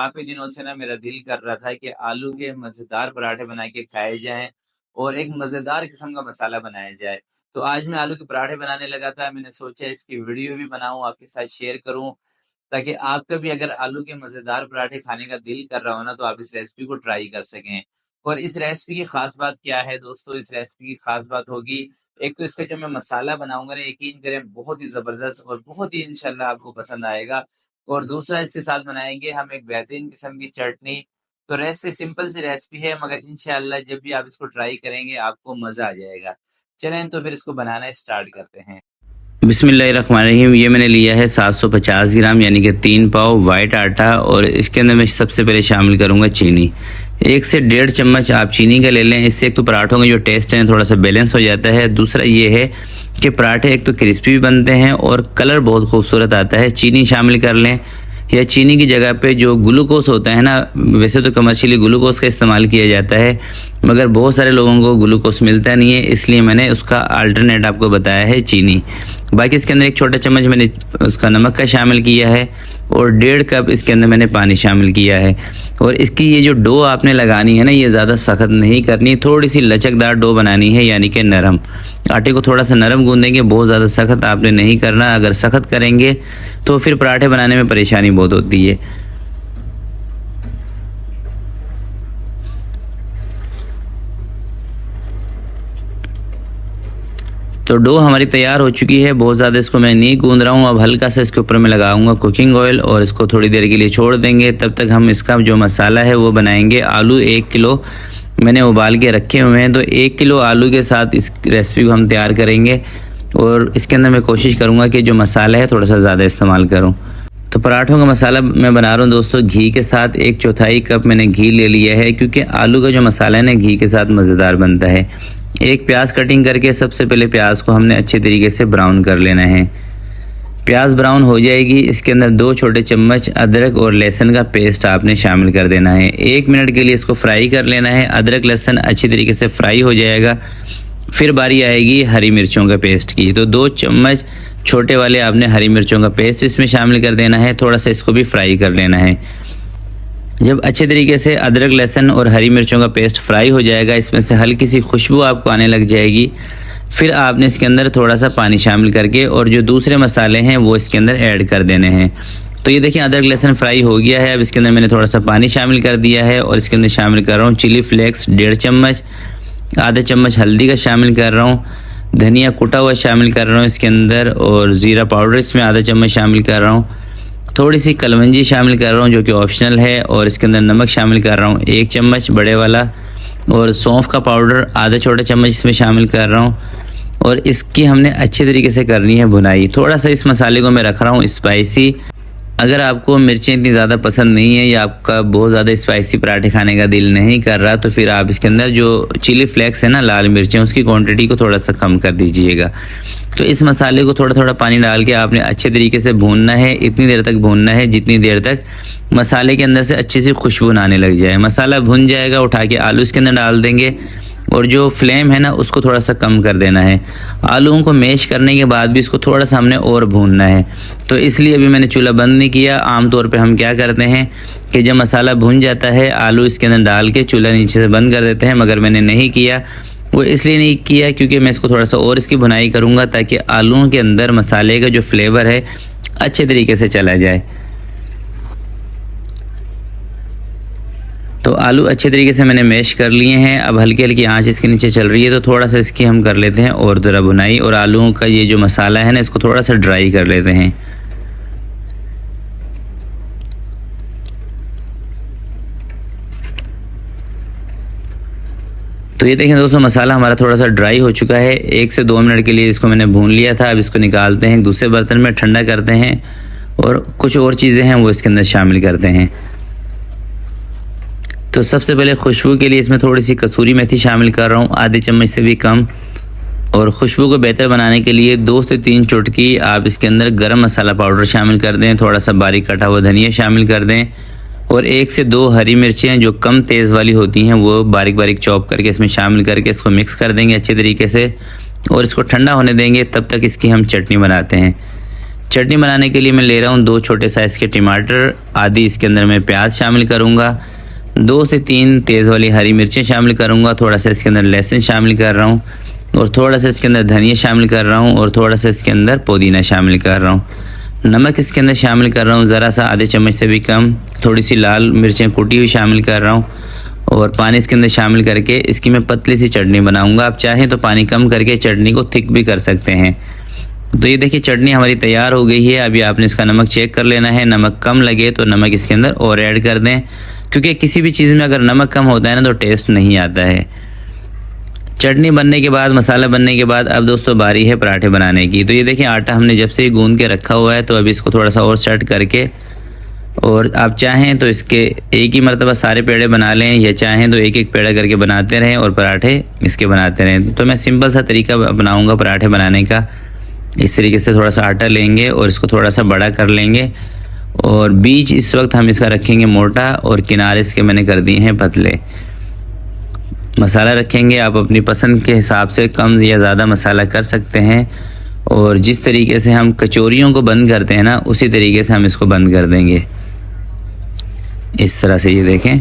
काफ़ी दिनों से ना मेरा दिल कर रहा था कि आलू के मज़ेदार पराठे बना के खाए जाएँ और एक मज़ेदार किस्म का मसाला बनाया जाए। तो आज मैं आलू के पराठे बनाने लगा था, मैंने सोचा इसकी वीडियो भी बनाऊँ, आपके साथ शेयर करूँ, ताकि आपका भी अगर आलू के मज़ेदार पराठे खाने का दिल कर रहा हो ना, तो आप इस रेसिपी को ट्राई कर सकें। और इस रेसिपी की ख़ास बात क्या है दोस्तों, इस रेसिपी की ख़ास बात होगी, एक तो इसका जो मैं मसाला बनाऊँगा ना, यकीन करें बहुत ही ज़बरदस्त और बहुत ही इंशाल्लाह आपको पसंद आएगा। और दूसरा इसके साथ बनाएँगे हम एक बेहतरीन किस्म की चटनी। तो रेसिपी सिंपल सी रेसिपी है, मगर इंशाल्लाह जब भी आप इसको ट्राई करेंगे आपको मज़ा आ जाएगा। चलें तो फिर इसको बनाना स्टार्ट करते हैं। बिस्मिल्लाहिर्रहमानिर्रहीम। ये मैंने लिया है 750 ग्राम यानी कि 3 पाव वाइट आटा, और इसके अंदर मैं सबसे पहले शामिल करूँगा चीनी। 1 से 1.5 चम्मच आप चीनी का ले लें। इससे एक तो पराठों का जो टेस्ट है थोड़ा सा बैलेंस हो जाता है। दूसरा ये है कि पराठे एक तो क्रिस्पी भी बनते हैं और कलर बहुत खूबसूरत आता है। चीनी शामिल कर लें, या चीनी की जगह पे जो ग्लूकोज होता है ना, वैसे तो कमर्शियली ग्लूकोज का इस्तेमाल किया जाता है, मगर बहुत सारे लोगों को ग्लूकोज मिलता नहीं है, इसलिए मैंने उसका अल्टरनेट आपको बताया है चीनी। बाकी इसके अंदर 1 छोटा चम्मच मैंने उसका नमक का शामिल किया है, और 1.5 कप इसके अंदर मैंने पानी शामिल किया है। और इसकी ये जो डो आपने लगानी है ना, ये ज़्यादा सख्त नहीं करनी, थोड़ी सी लचकदार डो बनानी है, यानी कि नरम। आटे को थोड़ा सा नरम गूंदेंगे, बहुत ज़्यादा सख्त आपने नहीं करना। अगर सख्त करेंगे तो फिर पराठे बनाने में परेशानी बहुत होती है। तो डो हमारी तैयार हो चुकी है। बहुत ज़्यादा इसको मैं नहीं गूंद रहा हूँ। अब हल्का सा इसके ऊपर मैं लगाऊंगा कुकिंग ऑयल, और इसको थोड़ी देर के लिए छोड़ देंगे। तब तक हम इसका जो मसाला है वो बनाएंगे। आलू 1 किलो मैंने उबाल के रखे हुए हैं, तो 1 किलो आलू के साथ इस रेसिपी को हम तैयार करेंगे। और इसके अंदर मैं कोशिश करूँगा कि जो मसाला है थोड़ा सा ज़्यादा इस्तेमाल करूँ। तो पराठों का मसाला मैं बना रहा हूँ दोस्तों घी के साथ। 1/4 कप मैंने घी ले लिया है, क्योंकि आलू का जो मसाला है ना घी के साथ मज़ेदार बनता है। 1 प्याज कटिंग करके, सबसे पहले प्याज को हमने अच्छे तरीके से ब्राउन कर लेना है। प्याज ब्राउन हो जाएगी, इसके अंदर 2 छोटे चम्मच अदरक और लहसुन का पेस्ट आपने शामिल कर देना है। 1 मिनट के लिए इसको फ्राई कर लेना है। अदरक लहसुन अच्छी तरीके से फ्राई हो जाएगा, फिर बारी आएगी हरी मिर्चों का पेस्ट की। तो 2 चम्मच छोटे वाले आपने हरी मिर्चों का पेस्ट इसमें शामिल कर देना है। थोड़ा सा इसको भी फ्राई कर लेना है। जब अच्छे तरीके से अदरक लहसुन और हरी मिर्चों का पेस्ट फ्राई हो जाएगा, इसमें से हल्की सी खुशबू आपको आने लग जाएगी, फिर आपने इसके अंदर थोड़ा सा पानी शामिल करके और जो दूसरे मसाले हैं वो इसके अंदर ऐड कर देने हैं। तो ये देखिए अदरक लहसुन फ्राई हो गया है। अब इसके अंदर मैंने थोड़ा सा पानी शामिल कर दिया है, और इसके अंदर शामिल कर रहा हूँ चिली फ्लेक्स 1.5 चम्मच, आधा चम्मच हल्दी का शामिल कर रहा हूँ, धनिया कुटा हुआ शामिल कर रहा हूँ इसके अंदर, और ज़ीरा पाउडर इसमें आधा चम्मच शामिल कर रहा हूँ, थोड़ी सी कलवंजी शामिल कर रहा हूँ जो कि ऑप्शनल है, और इसके अंदर नमक शामिल कर रहा हूँ 1 चम्मच बड़े वाला, और सौंफ का पाउडर आधा छोटा चम्मच इसमें शामिल कर रहा हूँ। और इसकी हमने अच्छे तरीके से करनी है भुनाई। थोड़ा सा इस मसाले को मैं रख रहा हूँ स्पाइसी। अगर आपको मिर्चें इतनी ज़्यादा पसंद नहीं है, या आपका बहुत ज़्यादा स्पाइसी पराठे खाने का दिल नहीं कर रहा, तो फिर आप इसके अंदर जो चिली फ्लेक्स है ना, लाल मिर्चें, उसकी क्वांटिटी को थोड़ा सा कम कर दीजिएगा। तो इस मसाले को थोड़ा थोड़ा पानी डाल के आपने अच्छे तरीके से भूनना है। इतनी देर तक भूनना है जितनी देर तक मसाले के अंदर से अच्छी सी खुशबू आने लग जाए। मसाला भुन जाएगा, उठा के आलू इसके अंदर डाल देंगे, और जो फ्लेम है ना उसको थोड़ा सा कम कर देना है। आलूओं को मैश करने के बाद भी इसको थोड़ा सा हमने और भूनना है, तो इसलिए अभी मैंने चूल्हा बंद नहीं किया। आमतौर पे हम क्या करते हैं कि जब मसाला भुन जाता है आलू इसके अंदर डाल के चूल्हा नीचे से बंद कर देते हैं, मगर मैंने नहीं किया। वो इसलिए नहीं किया क्योंकि मैं इसको थोड़ा सा और इसकी भुनाई करूँगा, ताकि आलूओं के अंदर मसाले का जो फ्लेवर है अच्छे तरीके से चला जाए। तो आलू अच्छे तरीके से मैंने मैश कर लिए हैं। अब हल्की हल्की आंच इसके नीचे चल रही है, तो थोड़ा सा इसकी हम कर लेते हैं और ज़रा भुनाई, और आलूओं का ये जो मसाला है ना इसको थोड़ा सा ड्राई कर लेते हैं। तो ये देखें दोस्तों मसाला हमारा थोड़ा सा ड्राई हो चुका है। 1 से 2 मिनट के लिए इसको मैंने भून लिया था। अब इसको निकालते हैं, दूसरे बर्तन में ठंडा करते हैं, और कुछ और चीज़ें हैं वो इसके अंदर शामिल करते हैं। तो सबसे पहले खुशबू के लिए इसमें थोड़ी सी कसूरी मेथी शामिल कर रहा हूँ, आधे चम्मच से भी कम। और खुशबू को बेहतर बनाने के लिए 2 से 3 चुटकी आप इसके अंदर गरम मसाला पाउडर शामिल कर दें, थोड़ा सा बारीक कटा हुआ धनिया शामिल कर दें, और 1 से 2 हरी मिर्चें जो कम तेज़ वाली होती हैं वो बारीक बारीक चॉप करके इसमें शामिल करके इसको मिक्स कर देंगे अच्छे तरीके से, और इसको ठंडा होने देंगे। तब तक इसकी हम चटनी बनाते हैं। चटनी बनाने के लिए मैं ले रहा हूँ 2 छोटे साइज़ के टमाटर, आधी इसके अंदर मैं प्याज शामिल करूँगा, 2 से 3 तेज़ वाली हरी मिर्चें शामिल करूँगा, थोड़ा सा इसके अंदर लहसुन शामिल कर रहा हूँ और थोड़ा सा इसके अंदर धनिया शामिल कर रहा हूँ और थोड़ा सा इसके अंदर पुदीना शामिल कर रहा हूँ। नमक इसके अंदर शामिल कर रहा हूँ ज़रा सा, आधे चम्मच से भी कम। थोड़ी सी लाल मिर्चें कुटी हुई शामिल कर रहा हूँ और पानी इसके अंदर शामिल करके इसकी मैं पतली सी चटनी बनाऊँगा। आप चाहें तो पानी कम करके चटनी को थिक भी कर सकते हैं। तो ये देखिए चटनी हमारी तैयार हो गई है। अभी आपने इसका नमक चेक कर लेना है, नमक कम लगे तो नमक इसके अंदर और ऐड कर दें, क्योंकि किसी भी चीज़ में अगर नमक कम होता है ना तो टेस्ट नहीं आता है। चटनी बनने के बाद, मसाला बनने के बाद अब दोस्तों बारी है पराठे बनाने की। तो ये देखिए आटा हमने जब से ही गूंद के रखा हुआ है, तो अभी इसको थोड़ा सा और सेट करके, और आप चाहें तो इसके एक ही मरतबा सारे पेड़े बना लें या चाहें तो एक एक पेड़ा करके बनाते रहें और पराठे इसके बनाते रहें। तो मैं सिंपल सा तरीका अपनाऊँगा पराठे बनाने का। इस तरीके से थोड़ा सा आटा लेंगे और इसको थोड़ा सा बड़ा कर लेंगे और बीच इस वक्त हम इसका रखेंगे मोटा और किनारे इसके मैंने कर दिए हैं पतले। मसाला रखेंगे आप अपनी पसंद के हिसाब से कम या ज़्यादा मसाला कर सकते हैं, और जिस तरीके से हम कचौरियों को बंद करते हैं ना उसी तरीके से हम इसको बंद कर देंगे। इस तरह से ये देखें,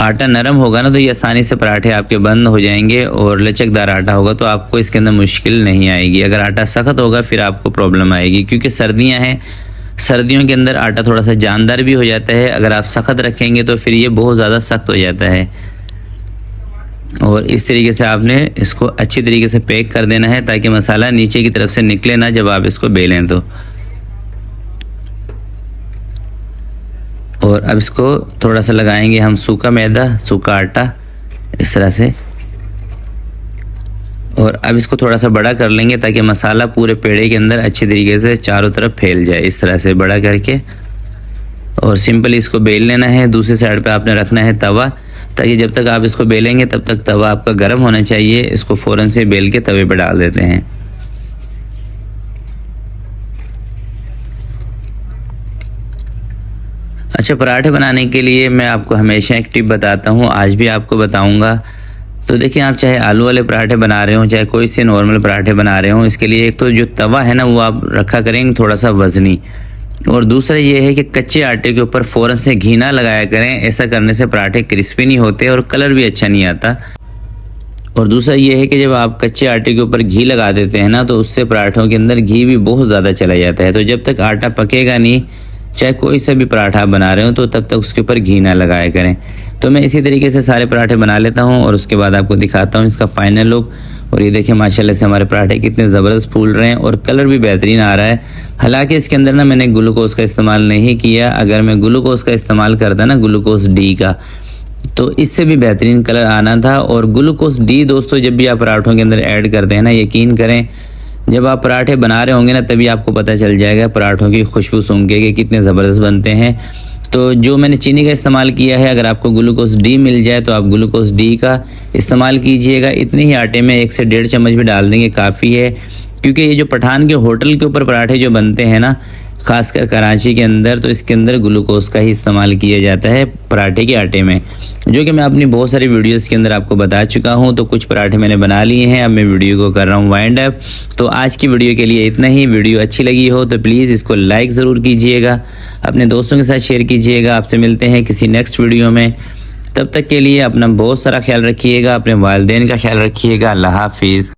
आटा नरम होगा ना तो ये आसानी से पराठे आपके बंद हो जाएंगे, और लचकदार आटा होगा तो आपको इसके अंदर मुश्किल नहीं आएगी। अगर आटा सख्त होगा फिर आपको प्रॉब्लम आएगी, क्योंकि सर्दियां हैं, सर्दियों के अंदर आटा थोड़ा सा जानदार भी हो जाता है। अगर आप सख्त रखेंगे तो फिर ये बहुत ज़्यादा सख्त हो जाता है। और इस तरीके से आपने इसको अच्छी तरीके से पैक कर देना है ताकि मसाला नीचे की तरफ से निकले ना जब आप इसको बेलें तो। और अब इसको थोड़ा सा लगाएंगे हम सूखा मैदा, सूखा आटा इस तरह से, और अब इसको थोड़ा सा बड़ा कर लेंगे ताकि मसाला पूरे पेड़े के अंदर अच्छी तरीके से चारों तरफ फैल जाए। इस तरह से बड़ा करके और सिंपली इसको बेल लेना है। दूसरी साइड पे आपने रखना है तवा, ताकि जब तक आप इसको बेलेंगे तब तक तवा आपका गर्म होना चाहिए। इसको फ़ौरन से बेल के तवे पे डाल देते हैं। अच्छा, पराठे बनाने के लिए मैं आपको हमेशा एक टिप बताता हूँ, आज भी आपको बताऊँगा। तो देखिए, आप चाहे आलू वाले पराठे बना रहे हो, चाहे कोई से नॉर्मल पराठे बना रहे हो, इसके लिए एक तो जो तवा है ना वो आप रखा करेंगे थोड़ा सा वज़नी, और दूसरा ये है कि कच्चे आटे के ऊपर फ़ौरन से घी ना लगाया करें। ऐसा करने से पराठे क्रिस्पी नहीं होते और कलर भी अच्छा नहीं आता। और दूसरा ये है कि जब आप कच्चे आटे के ऊपर घी लगा देते हैं ना तो उससे पराठों के अंदर घी भी बहुत ज़्यादा चला जाता है। तो जब तक आटा पकेगा नहीं, चाहे कोई सा भी पराठा आप बना रहे हो, तो तब तक उसके ऊपर घी ना लगाया करें। तो मैं इसी तरीके से सारे पराठे बना लेता हूँ और उसके बाद आपको दिखाता हूँ इसका फाइनल लुक। और ये देखिए माशाल्लाह से हमारे पराठे कितने ज़बरदस्त फूल रहे हैं और कलर भी बेहतरीन आ रहा है। हालांकि इसके अंदर ना मैंने ग्लूकोज़ का इस्तेमाल नहीं किया। अगर मैं ग्लूकोज़ का इस्तेमाल करता ना, ग्लूकोज़ डी का, तो इससे भी बेहतरीन कलर आना था। और ग्लूकोज़ डी दोस्तों जब भी आप पराठों के अंदर ऐड करते हैं ना, यकीन करें जब आप पराठे बना रहे होंगे ना तभी आपको पता चल जाएगा पराठों की खुशबू सूंघ के कि कितने ज़बरदस्त बनते हैं। तो जो मैंने चीनी का इस्तेमाल किया है, अगर आपको ग्लूकोज़ डी मिल जाए तो आप ग्लूकोज़ डी का इस्तेमाल कीजिएगा। इतने ही आटे में 1 से 1.5 चम्मच भी डाल देंगे काफ़ी है, क्योंकि ये जो पठान के होटल के ऊपर पराठे जो बनते हैं ना, ख़ासकर कराची के अंदर, तो इसके अंदर ग्लूकोज़ का ही इस्तेमाल किया जाता है पराठे के आटे में, जो कि मैं अपनी बहुत सारी वीडियोस के अंदर आपको बता चुका हूं। तो कुछ पराठे मैंने बना लिए हैं, अब मैं वीडियो को कर रहा हूं वाइंड अप। तो आज की वीडियो के लिए इतना ही। वीडियो अच्छी लगी हो तो प्लीज़ इसको लाइक ज़रूर कीजिएगा, अपने दोस्तों के साथ शेयर कीजिएगा। आपसे मिलते हैं किसी नेक्स्ट वीडियो में, तब तक के लिए अपना बहुत सारा ख्याल रखिएगा, अपने वालिदैन का ख्याल रखिएगा। अल्लाह हाफिज़।